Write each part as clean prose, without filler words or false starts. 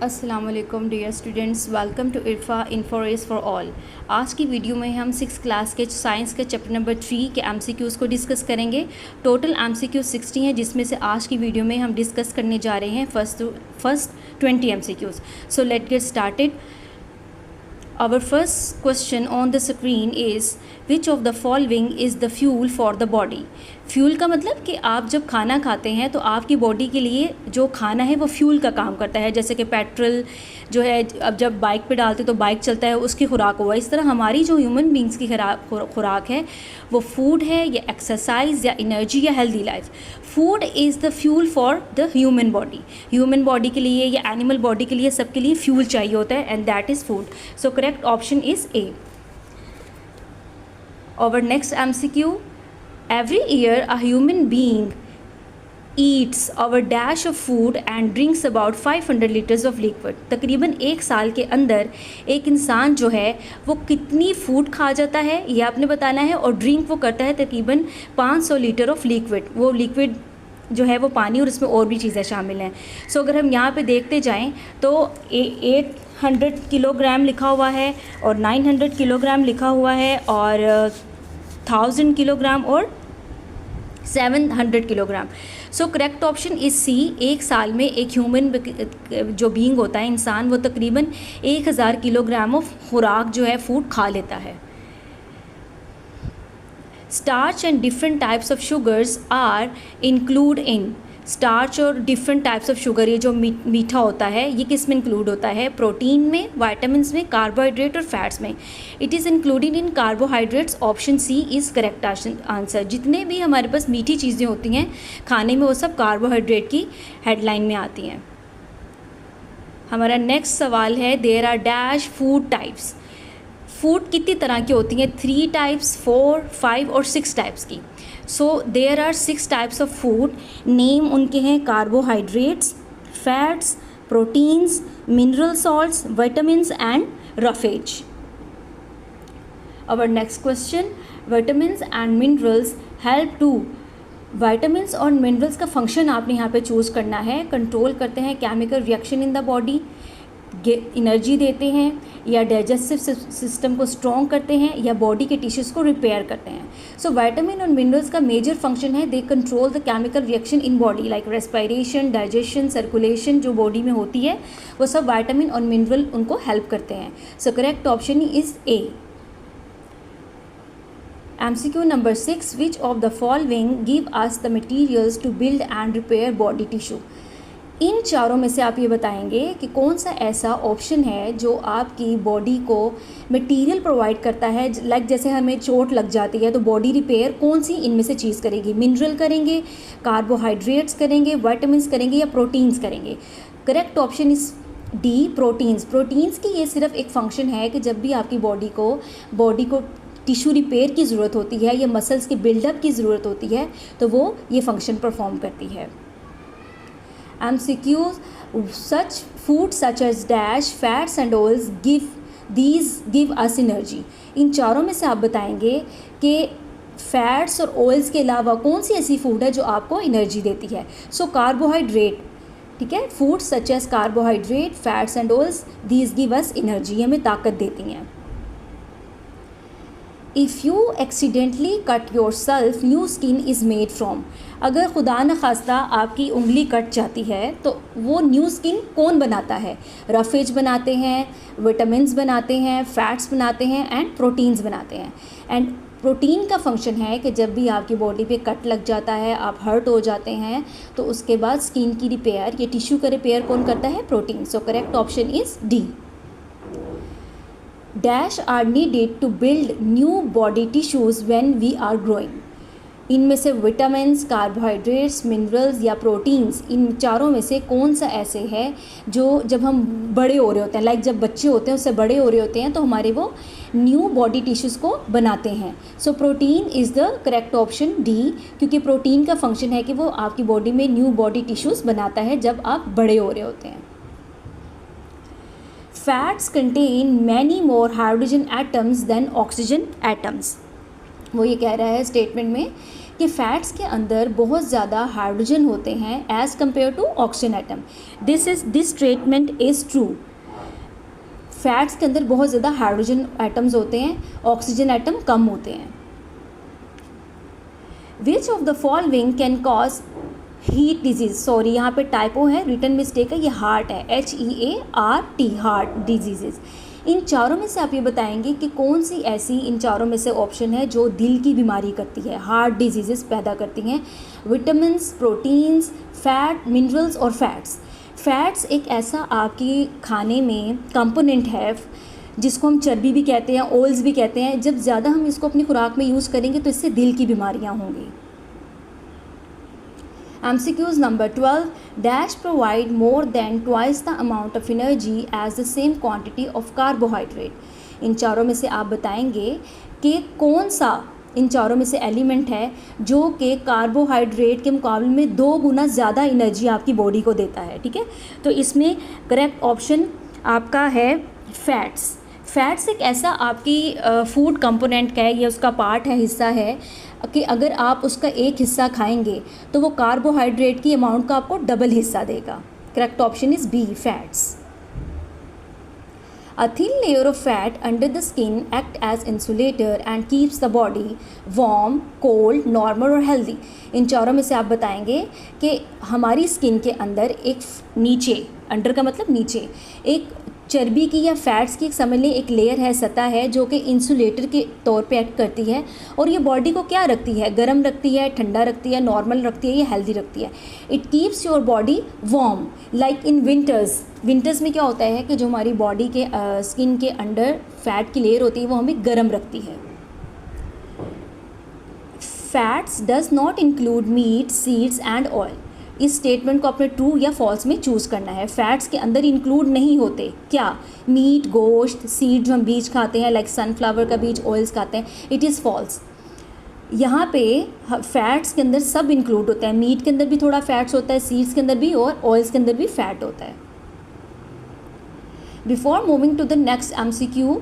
अस्सलाम वालेकुम dear students, welcome to इरफा इन्फोरेस फॉर ऑल। आज की वीडियो में हम 6th क्लास के साइंस के चैप्टर नंबर 3 के एमसीक्यूज़ को डिस्कस करेंगे। टोटल एमसीक्यू 60 हैं, जिसमें से आज की वीडियो में हम डिस्कस करने जा रहे हैं first 20 MCQs. So let get started. Our first question on the screen is which of the following is the fuel for the body? Fuel का मतलब कि आप जब खाना खाते हैं तो आपकी बॉडी के लिए जो खाना है वो फ्यूल का काम करता है। जैसे कि पेट्रोल जो है, अब जब बाइक पे डालते तो बाइक चलता है, उसकी खुराक हुआ। इस तरह हमारी जो ह्यूमन बींग्स की खुराक है वो फूड है या एक्सरसाइज या एनर्जी या healthy life. Food is the fuel for the human body. Human body के लिए या एनिमल बॉडी के लिए, सबके लिए फ्यूल चाहिए होता है, and that is food. So correct option is A. Our next MCQ. Every year a human being eats our dash of food and drinks about 500 liters of liquid. तकरीबन एक साल के अंदर एक इंसान जो है वो कितनी फूड खा जाता है ये आपने बताना है, और ड्रिंक वो करता है तकरीबन 500 लीटर ऑफ लिक्विड। वो लिक्विड जो है वो पानी, और इसमें और भी चीज़ें शामिल हैं। सो अगर हम यहाँ पे देखते जाएं तो 800 किलोग्राम लिखा हुआ है, और 900 किलोग्राम लिखा हुआ है, और 1000 किलोग्राम और 700 kilogram. So correct option is C. एक साल में एक ह्यूमन जो बीइंग होता है, इंसान, वो तकरीबन 1000 किलोग्राम ऑफ खुराक जो है फूड खा लेता है। Starch and different types of sugars are include in. Starch और डिफरेंट टाइप्स ऑफ शुगर, ये जो मीठा होता है, ये किस में इंक्लूड होता है? प्रोटीन में, वाइटामिन में, कार्बोहाइड्रेट और फैट्स में। It is included in carbohydrates. Option C is correct answer. जितने भी हमारे पास मीठी चीज़ें होती हैं खाने में, वो सब कार्बोहाइड्रेट की हेडलाइन में आती हैं। हमारा नेक्स्ट सवाल है, there are dash food types. Food कितनी तरह की होती हैं? 3 टाइप्स, 4, 5 और 6 टाइप्स की। So there are 6 types of food. Name उनके हैं carbohydrates, fats, proteins, mineral salts, vitamins and roughage. Our next question, vitamins and minerals help to. Vitamins और मिनरल्स का फंक्शन आपने यहाँ पे चूज़ करना है। कंट्रोल करते हैं chemical reaction in the body, energy देते हैं, या डाइजेस्टिव सिस्टम को स्ट्रॉन्ग करते हैं, या बॉडी के टिश्यूज़ को रिपेयर करते हैं। सो विटामिन और मिनरल्स का मेजर फंक्शन है, they control the chemical reaction in body like respiration, digestion, circulation जो बॉडी में होती है, वो सब विटामिन और मिनरल उनको हेल्प करते हैं। सो correct option is A. MCQ number 6, which of the following give us the materials to build and repair body tissue? इन चारों में से आप ये बताएंगे कि कौन सा ऐसा ऑप्शन है जो आपकी बॉडी को मटेरियल प्रोवाइड करता है। लाइक जैसे हमें चोट लग जाती है तो बॉडी रिपेयर कौन सी इनमें से चीज़ करेगी? मिनरल करेंगे, कार्बोहाइड्रेट्स करेंगे, विटामिन्स करेंगे, या प्रोटीन्स करेंगे? Correct option is D, proteins. Proteins की ये सिर्फ एक फंक्शन है कि जब भी आपकी बॉडी को टिश्यू रिपेयर की ज़रूरत होती है या मसल्स की बिल्डअप की ज़रूरत होती है तो वो ये फंक्शन परफॉर्म करती है। MCQs, such foods such as dash, fats and oils give us energy. इन चारों में से आप बताएंगे कि फैट्स और ऑयल्स के अलावा कौन सी ऐसी फूड है जो आपको एनर्जी देती है? सो कार्बोहाइड्रेट, ठीक है, foods such as carbohydrate, fats and oils, these give us energy, हमें ताकत देती हैं। If you accidentally cut your self, new skin is made from. अगर खुदा न खास्ता आपकी उंगली कट जाती है तो वो न्यू स्किन कौन बनाता है? रफेज बनाते हैं, विटामिन्स बनाते हैं, फैट्स बनाते हैं, एंड प्रोटीन्स बनाते हैं। एंड प्रोटीन का फंक्शन है कि जब भी आपकी बॉडी पे कट लग जाता है, आप हर्ट हो जाते हैं, तो उसके बाद स्किन की रिपेयर, ये टिश्यू का रिपेयर कौन करता है? Protein. So correct option is D. Dash are needed to build new body tissues when we are growing. इनमें से विटामिन्स, कार्बोहाइड्रेट्स, मिनरल्स या प्रोटीन्स, इन चारों में से कौन सा ऐसे है जो जब हम बड़े हो रहे होते हैं, लाइक जब बच्चे होते हैं उससे बड़े हो रहे होते हैं तो हमारे वो न्यू बॉडी टिश्यूज़ को बनाते हैं? So protein is the correct option D, क्योंकि प्रोटीन का फंक्शन है कि वो आपकी बॉडी में न्यू बॉडी टिश्यूज़ बनाता है जब आप बड़े हो रहे होते हैं। Fats contain many more hydrogen atoms than oxygen atoms. वो ये कह रहा है स्टेटमेंट में कि फैट्स के अंदर बहुत ज़्यादा हाइड्रोजन होते हैं as compare to oxygen atom. This statement is true. Fats के अंदर बहुत ज़्यादा हाइड्रोजन एटम्स होते हैं, ऑक्सीजन एटम कम होते हैं। Which of the following can cause heat disease, sorry यहाँ पे टाइपो है, रिटन मिस्टेक है, ये हार्ट है, HEART, हार्ट डिजीज़। इन चारों में से आप ये बताएंगे कि कौन सी ऐसी इन चारों में से ऑप्शन है जो दिल की बीमारी करती है, हार्ट डिजीज़ पैदा करती हैं। विटामिन्स, प्रोटीन्स, फैट, मिनरल्स और फैट्स। फैट्स एक ऐसा आपकी खाने में कंपोनेंट है जिसको हम चर्बी भी कहते हैं, ऑयल्स भी कहते हैं। जब ज़्यादा हम इसको अपनी खुराक में यूज़ करेंगे तो इससे दिल की बीमारियां होंगी। MCQs number 12, dash provide more than twice the amount of energy as the same quantity of carbohydrate। इन चारों में से आप बताएंगे कि कौन सा इन चारों में से एलिमेंट है जो कि कार्बोहाइड्रेट के मुकाबले में 2 गुना ज़्यादा एनर्जी आपकी बॉडी को देता है। ठीक है, तो इसमें करेक्ट ऑप्शन आपका है फैट्स। फैट्स एक ऐसा आपकी फूड कंपोनेंट का है, ये उसका पार्ट है, हिस्सा है कि अगर आप उसका एक हिस्सा खाएंगे तो वो कार्बोहाइड्रेट की अमाउंट का आपको डबल हिस्सा देगा। Correct option is B, fats. A thin layer of fat under the skin act as insulator and keeps the body warm, cold, normal और healthy। इन चारों में से आप बताएंगे कि हमारी स्किन के अंदर एक नीचे, अंडर का मतलब नीचे, एक चर्बी की या फैट्स की समझ लें एक लेयर है, सतह है, जो कि इंसुलेटर के तौर पे एक्ट करती है और ये बॉडी को क्या रखती है, गर्म रखती है, ठंडा रखती है, नॉर्मल रखती है, ये हेल्दी रखती है। It keeps your body warm like in winters में क्या होता है कि जो हमारी बॉडी के स्किन के अंडर फैट की लेयर होती है वो हमें गर्म रखती है। Fats does not include meat, seeds and oil. इस स्टेटमेंट को अपने ट्रू या फॉल्स में चूज़ करना है। फैट्स के अंदर इंक्लूड नहीं होते क्या, मीट, गोश्त, सीड जो हम बीज खाते हैं लाइक सनफ्लावर का बीज, ऑयल्स खाते हैं, इट इज़ फॉल्स। यहाँ पे फैट्स के अंदर सब इंक्लूड होता है, मीट के अंदर भी थोड़ा फैट्स होता है, सीड्स के अंदर भी और ऑयल्स के अंदर भी फैट होता है। Before moving to the next MCQ,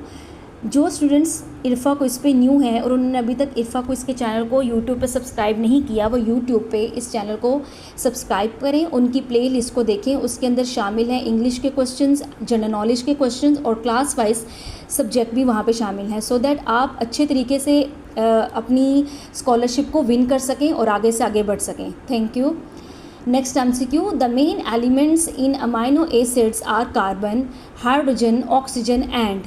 जो स्टूडेंट्स इरफा को इस पे न्यू हैं और उन्होंने अभी तक इरफा को इसके चैनल को यूट्यूब पे सब्सक्राइब नहीं किया, वो यूट्यूब पे इस चैनल को सब्सक्राइब करें, उनकी प्लेलिस्ट को देखें। उसके अंदर शामिल हैं इंग्लिश के क्वेश्चंस, जनरल नॉलेज के क्वेश्चंस और क्लास वाइज सब्जेक्ट भी वहाँ पे शामिल हैं, सो दैट आप अच्छे तरीके से अपनी स्कॉलरशिप को विन कर सकें और आगे से आगे बढ़ सकें। Thank you. Next MCQ, the main elements in amino acids are carbon, hydrogen, oxygen and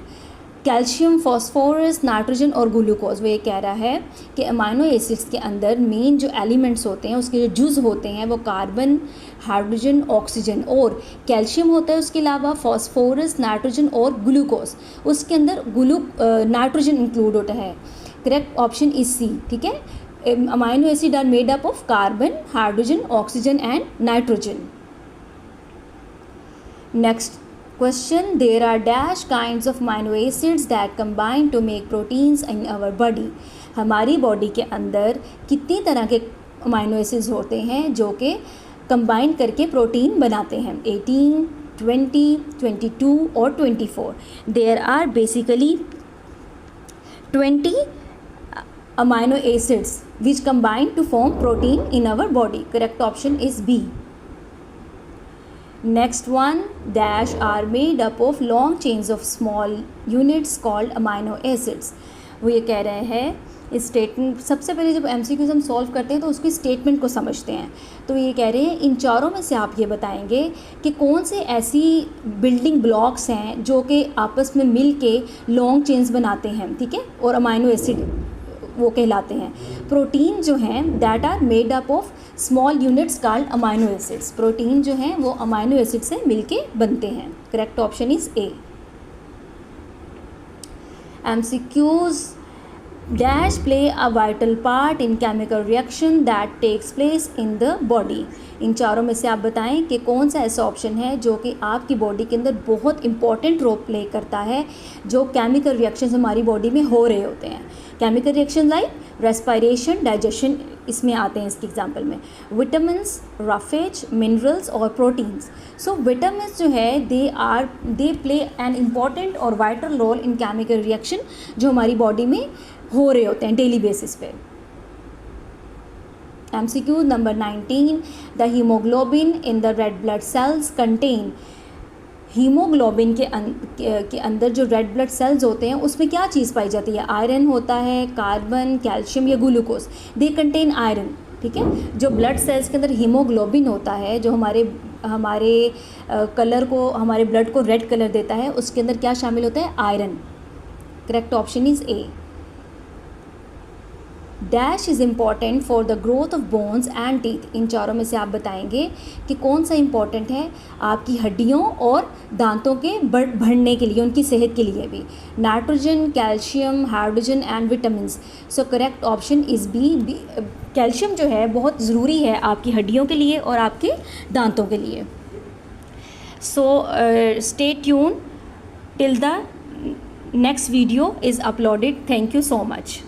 calcium, phosphorus, nitrogen और ग्लूकोज। वो ये कह रहा है कि अमाइनो एसिड्स के अंदर मेन जो एलिमेंट्स होते हैं, उसके जो जुज़ होते हैं, वो कार्बन, हाइड्रोजन, ऑक्सीजन और कैल्शियम होता है। उसके अलावा फॉस्फोरस, नाइट्रोजन और ग्लूकोज, उसके अंदर नाइट्रोजन इंक्लूड होता है। Correct option is C. ठीक है, amino acid are made up of carbon, hydrogen, oxygen and nitrogen. Next question, there are dash kinds of amino acids that combine to make proteins in our body। हमारी body के अंदर कितनी तरह के amino acids होते हैं जो कि कंबाइन करके प्रोटीन बनाते हैं? 18, 20, 22 और 24। There are basically 20 amino acids which combine to form protein in our body. Correct option is B. Next one, dash are made up of long chains of small units called amino acids। वो ये कह रहे हैं इस statement, सबसे पहले जब MCQs हम सॉल्व करते हैं तो उसकी स्टेटमेंट को समझते हैं। तो ये कह रहे हैं इन चारों में से आप ये बताएंगे कि कौन से ऐसी बिल्डिंग ब्लॉक्स हैं जो कि आपस में मिल के लॉन्ग चेन्स बनाते हैं, ठीक है, और अमाइनो एसिड वो कहलाते हैं। प्रोटीन जो हैं that are made up of small units called amino acids. Protein जो हैं वो अमाइनो एसिड से मिलके बनते हैं। Correct option is A. MCQs, dash play a vital part in chemical reaction that takes place in the body। इन चारों में से आप बताएं कि कौन सा ऐसा ऑप्शन है जो कि आपकी बॉडी के अंदर बहुत इंपॉर्टेंट रोल प्ले करता है, जो केमिकल रिएक्शंस हमारी बॉडी में हो रहे होते हैं। Chemical reaction like respiration, digestion इसमें आते हैं इसके एग्जांपल में। विटामिन्स, रफेज, मिनरल्स और प्रोटीन्स। सो विटामिन्स जो है दे प्ले एन इम्पॉर्टेंट और vital role in chemical reaction जो हमारी बॉडी में हो रहे होते हैं डेली बेसिस पे। MCQ number 19, the hemoglobin in the red blood cells contain, haemoglobin के अंदर जो रेड ब्लड सेल्स होते हैं उसमें क्या चीज़ पाई जाती है? आयरन होता है, कार्बन, कैल्शियम या ग्लूकोज। दे कंटेन आयरन, ठीक है। जो ब्लड सेल्स के अंदर हीमोग्लोबिन होता है, जो हमारे कलर को, हमारे ब्लड को रेड कलर देता है, उसके अंदर क्या शामिल होता है? Iron. Correct option is A. Dash is important for the growth of bones and teeth. इन चारों में से आप बताएंगे कि कौन सा इम्पॉर्टेंट है आपकी हड्डियों और दांतों के बढ़ने के लिए, उनकी सेहत के लिए भी। Nitrogen, calcium, hydrogen and vitamins. So correct option is B. Calcium जो है बहुत ज़रूरी है आपकी हड्डियों के लिए और आपके दांतों के लिए। So stay tune till the next video is uploaded. Thank you so much.